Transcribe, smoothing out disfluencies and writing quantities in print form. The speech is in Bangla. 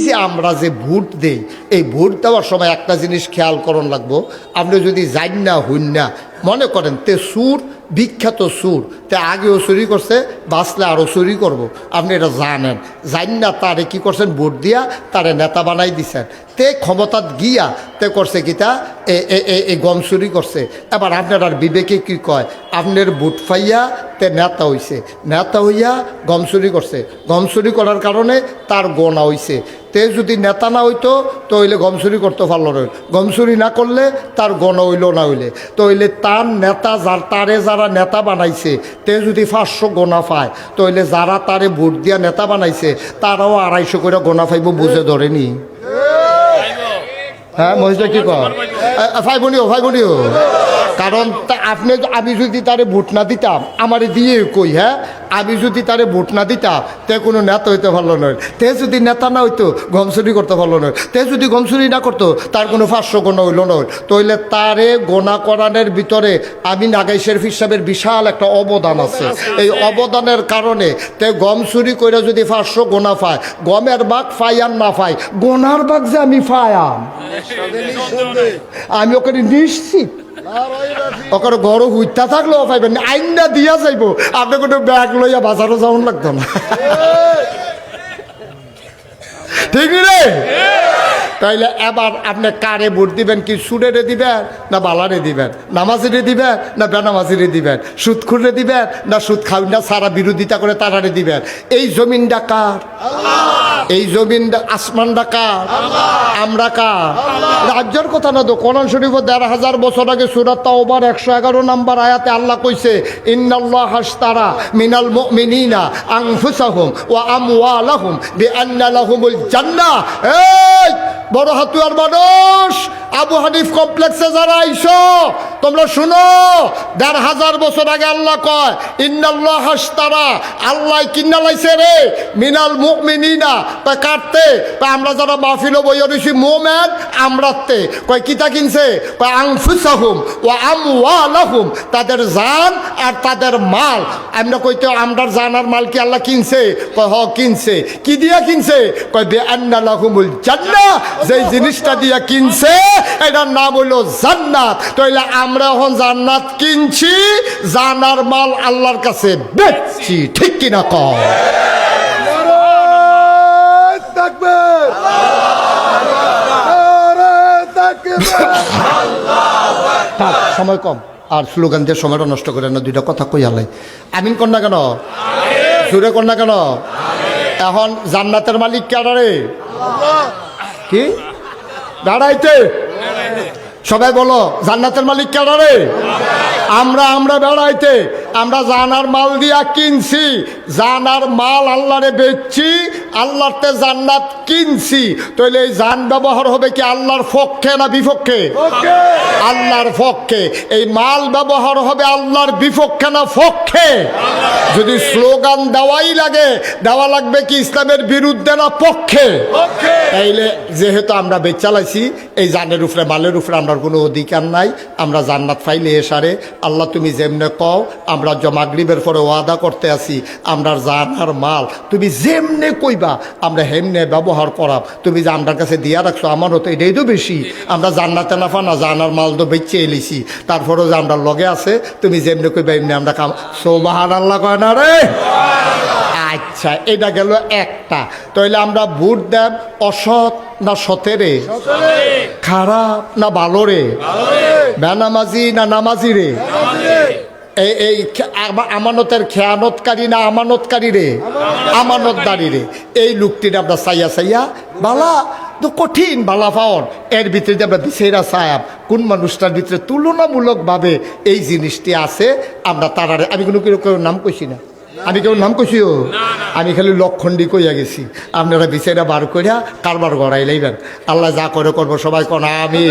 যে আমরা যে ভোট দেই, এই ভোট দেওয়ার সময় একটা জিনিস খেয়াল করন লাগবো। আপনি যদি যাই না হইন না, মনে করেন তে সুর বিখ্যাত সুর, তে আগেও চুরি করছে, বাঁচলে আরও চুরি করব। আপনি এটা জানেন, জান না তারে কি করছেন, ভোট দিয়া তারে নেতা বানাই দিছেন। তে ক্ষমতাত গিয়া তে করছে কিতা, এই গম চুরি করছে। এবার আপনার আর বিবেকে কি কয়, আপনার ভোট ফাইয়া তে নেতা হইছে, নেতা হইয়া গম চুরি করছে, গম চুরি করার কারণে তার গোনা হইছে। তে যদি নেতা না হইতো তো হইলে গম চুরি করতে পারলো না, গম চুরি না করলে তার গণ হইল না হইলে তো হইলে তার নেতা তারে যারা নেতা বানাইছে তে যদি 500 গোনা পায় তো হইলে যারা তারে ভোট দিয়া নেতা বানাইছে তারাও 250 করে গোনা পাইব, বুঝে ধরেনি? হ্যাঁ মহিলা কি কর ভাইবনিও কারণ আপনি আমি যদি তারে ভোট না দিতাম, আমারে দিয়ে কই, হ্যাঁ আমি যদি তারে ভোট না দিতাম তে কোনো নেতা হইতে পারলো নয়, তে যদি নেতা না হইতো গমচুরি করতে পারলো নয়, তে যদি গমচুরি না করতো তার কোনো 500 গোনা হইল নয়। তো হইলে তারে গোনা করানোর ভিতরে আমি নাগাই শরীফ সাহেবের বিশাল একটা অবদান আছে। এই অবদানের কারণে তে গম চুরি করে যদি 500 গোনা পায়, গমের বাঘ ফাই আর না পাই, গোনার বাঘ যে আমি ফায়াম আমি ওখানে নিশ্চিত। ওখানে গরু হুইতা থাকলেও পাইবেন, আইনটা দিয়া যাইব, আপনি কোনো ব্যাগ লইয়া বাজারও যাওয়ান লাগতো না, ঠিক রে? তাইলে এবার আপনি কারে ভোট দিবেন, কি সুরেরে দিবেন না বালারে দিবেন, নামাজিরে দিবেন না বেনামাজিরে দিবেন, সুদখুরে দিবেন না সুদ খাওয়া না সারা বিরোধিতা করে তারারে দিবেন? এই জমিনটা কার? এই জমিনটা আসমানটা কার? আমরা কার? রাজ্যের কথা না তো, কোরআন শরীফ ১,৫০০ বছর আগে সূরা তাওবার ১১১ নম্বর আয়াতে আল্লাহ কইছে, ইন্নাল্লাহ আশতারা মিনাল মুমিনিনা আনফুসাহুম ওয়া আমওয়ালাহুম বিআন্না লাহুমুল জান্নাহ। এই বড় হাতুয়ার মানুষ, আবু হানিফ কমপ্লেক্সে যারা আইছো তোমরা শুনো, ১,৫০০ বছর আগে আল্লাহ কয়, ইন্নাল্লাহ আশতারা, আল্লাহ কিনা লাইছে রে মিনাল মুমিনিনা, তা কাটতে আমরা যারা মাহফিল বইয়া রয়েছি মোমেন আমরাতে কয় কিতা কিনছে, কয় আনফুসাহুম ওয়া আমওয়ালাহুম, তাদের জান আর তাদের মাল। আমরা কইতে আমরার জান আর মাল কি আল্লাহ কিনছে? কয় হ কিনছে। কি দিয়া কিনছে? কয় বিআন্না লাহুমুল জান্নাহ, যেই জিনিসটা দিয়া কিনছে এটার নাম হইল জান্নাত। তাইলে আমরা এখন জান্নাত কিনছি, জানার মাল আল্লাহর কাছে বেচছি, ঠিক কিনা কয়? সময় কম আর স্লোগান দিয়ে সময়টা নষ্ট করে না, দুইটা কথা কই আলাই। আমিন কর না কেন? জোরে কর না কেন? এখন জান্নাতের মালিক কারে? কি দাঁড়াইতে সবাই বলো, জান্নাতের মালিক কারে? আমরা বেড়াইতে, আমরা জানার মাল দিয়া কিনছি, জানার মাল আল্লাহরে বেচছি, আল্লাহতে জান্নাত কিনছি। তাহলে এই জান ব্যবহার হবে কি আল্লাহর পক্ষে না বিপক্ষে? আল্লাহর পক্ষে। এই মাল ব্যবহার হবে আল্লাহর বিপক্ষে না পক্ষে? যদি স্লোগান দেওয়াই লাগে, দেওয়া লাগবে কি ইসলামের বিরুদ্ধে না পক্ষে? তাইলে যেহেতু আমরা বেচালাইছি, এই জানের উপরে মালের উপরে আমরা কোনো অধিকার নাই। আমরা জান্নাত পাইলে এসারে আল্লাহ তুমি যেমনে কও, আমরা মাগরিবের পরে ওয়াদা করতে আসি, আমরা জান আর মাল তুমি যেমনে কইবা আমরা হেমনে ব্যবহার করাম। তুমি যে আমার কাছে দিয়া রাখছো আমারও তো এটাই তো বেশি, আমরা জান্নাতে না পানা জান আর মাল তো বেচে এলিছি, তারপরেও যে আমরা লগে আছে তুমি যেমনে কইবা এমনি আমরা কাম। সুবহানাল্লাহ কয় না রে? আচ্ছা, এটা গেল একটা। তাইলে আমরা ভোট দেব অসৎ না সতেরে, খারাপ না ভালো রে, বেনামাজি না নামাজি রে, এই আমানতের খেয়ানতকারী না আমানতকারী রে, আমানতদারি রে। এই লোকটির আমরা চাইয়া বালা তো কঠিন বালা পাওয়ার, এর ভিতরে আমরা বিছেরা সায়াব কোন মানুষটার ভিতরে তুলনামূলকভাবে এই জিনিসটি আছে, আমরা তারারে। আমি কোনো কেউ নাম কইছি না, আমি কেউ নাম কইছিও, আমি খালি লক্ষণ্ডি কইয়া গেছি। আপনারা বিচারা বার করিয়া কারবার গড়াই লাইবেন। আল্লাহ যা করে করবো, সবাই কোন আমি।